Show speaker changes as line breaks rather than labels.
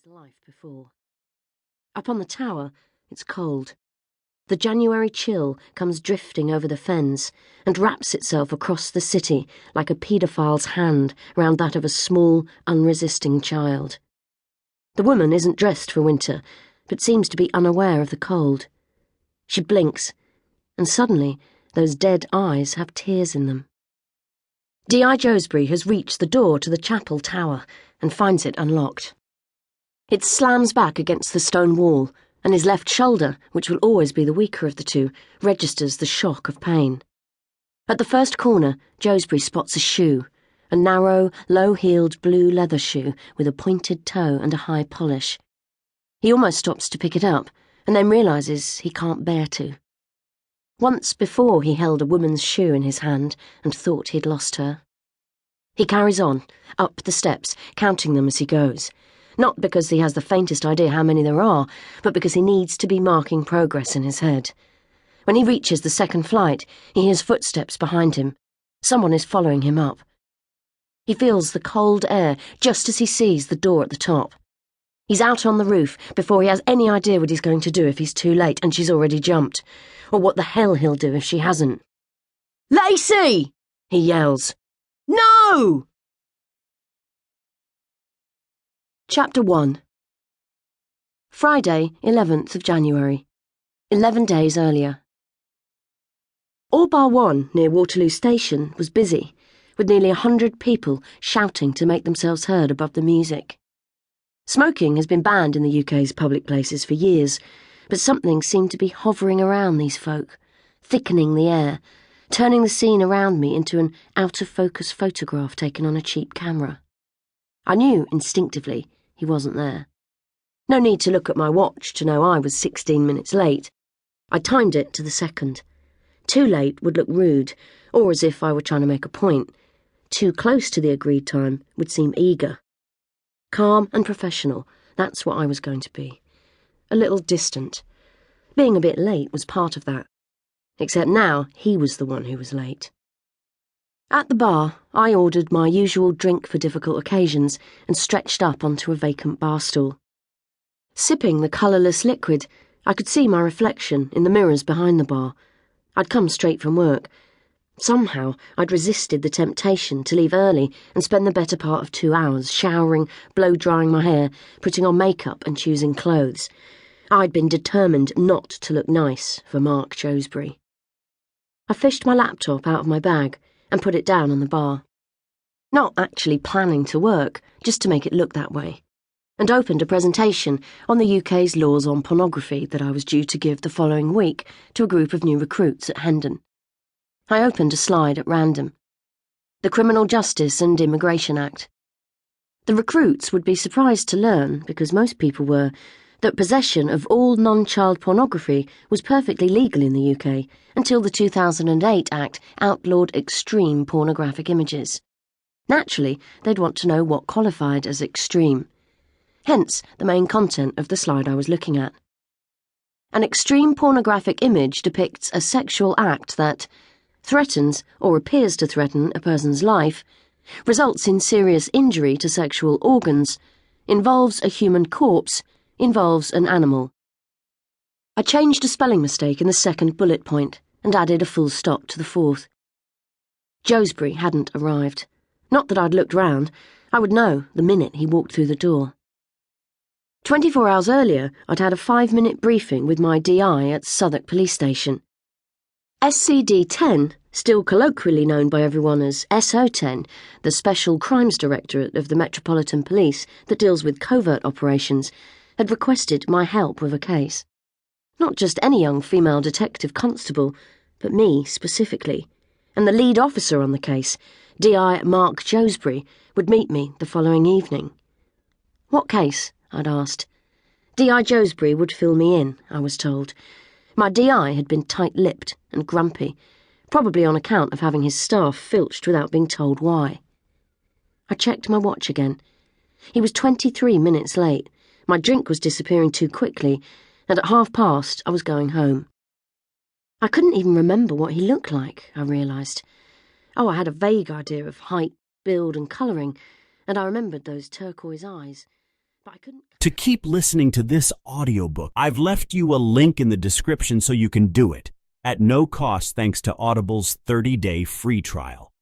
his life before. Up on the tower, it's cold. The January chill comes drifting over the fens and wraps itself across the city like a paedophile's hand round that of a small, unresisting child. The woman isn't dressed for winter, but seems to be unaware of the cold. She blinks, and suddenly those dead eyes have tears in them. D.I. Josbury has reached the door to the chapel tower and finds it unlocked. It slams back against the stone wall, and his left shoulder, which will always be the weaker of the two, registers the shock of pain. At the first corner, Josbury spots a shoe, a narrow, low-heeled blue leather shoe with a pointed toe and a high polish. He almost stops to pick it up, and then realises he can't bear to. Once before he held a woman's shoe in his hand and thought he'd lost her. He carries on, up the steps, counting them as he goes. Not because he has the faintest idea how many there are, but because he needs to be marking progress in his head. When he reaches the second flight, he hears footsteps behind him. Someone is following him up. He feels the cold air just as he sees the door at the top. He's out on the roof before he has any idea what he's going to do if he's too late and she's already jumped, or what the hell he'll do if she hasn't. "Lacey!" he yells. "No!" Chapter 1. Friday, 11th of January. 11 days earlier. All bar one near Waterloo Station was busy, with nearly 100 people shouting to make themselves heard above the music. Smoking has been banned in the UK's public places for years, but something seemed to be hovering around these folk, thickening the air, turning the scene around me into an out-of-focus photograph taken on a cheap camera. I knew instinctively he wasn't there. No need to look at my watch to know I was 16 minutes late. I timed it to the second. Too late would look rude, or as if I were trying to make a point. Too close to the agreed time would seem eager. Calm and professional, that's what I was going to be. A little distant. Being a bit late was part of that. Except now he was the one who was late. At the bar, I ordered my usual drink for difficult occasions and stretched up onto a vacant bar stool. Sipping the colourless liquid, I could see my reflection in the mirrors behind the bar. I'd come straight from work. Somehow, I'd resisted the temptation to leave early and spend the better part of 2 hours showering, blow-drying my hair, putting on makeup and choosing clothes. I'd been determined not to look nice for Mark Josbury. I fished my laptop out of my bag and put it down on the bar. Not actually planning to work, just to make it look that way, and opened a presentation on the UK's laws on pornography that I was due to give the following week to a group of new recruits at Hendon. I opened a slide at random. The Criminal Justice and Immigration Act. The recruits would be surprised to learn, because most people were, that possession of all non-child pornography was perfectly legal in the UK until the 2008 Act outlawed extreme pornographic images. Naturally, they'd want to know what qualified as extreme. Hence, the main content of the slide I was looking at. An extreme pornographic image depicts a sexual act that threatens or appears to threaten a person's life, results in serious injury to sexual organs, involves a human corpse, involves an animal. I changed a spelling mistake in the second bullet point and added a full stop to the fourth. Josbury hadn't arrived. Not that I'd looked round. I would know the minute he walked through the door. 24 hours earlier, I'd had a 5-minute briefing with my DI at Southwark Police Station. SCD-10, still colloquially known by everyone as SO-10, the Special Crimes Directorate of the Metropolitan Police that deals with covert operations, had requested my help with a case. Not just any young female detective constable, but me specifically, and the lead officer on the case, DI Mark Josbury, would meet me the following evening. "What case?" I'd asked. DI Josbury would fill me in, I was told. My DI had been tight-lipped and grumpy, probably on account of having his staff filched without being told why. I checked my watch again. He was 23 minutes late. My drink was disappearing too quickly, and at past, I was going home. I couldn't even remember what he looked like, I realised. Oh, I had a vague idea of height, build and colouring, and I remembered those turquoise eyes. but I couldn't.
To keep listening to this audiobook, I've left you a link in the description so you can do it, at no cost thanks to Audible's 30-day free trial.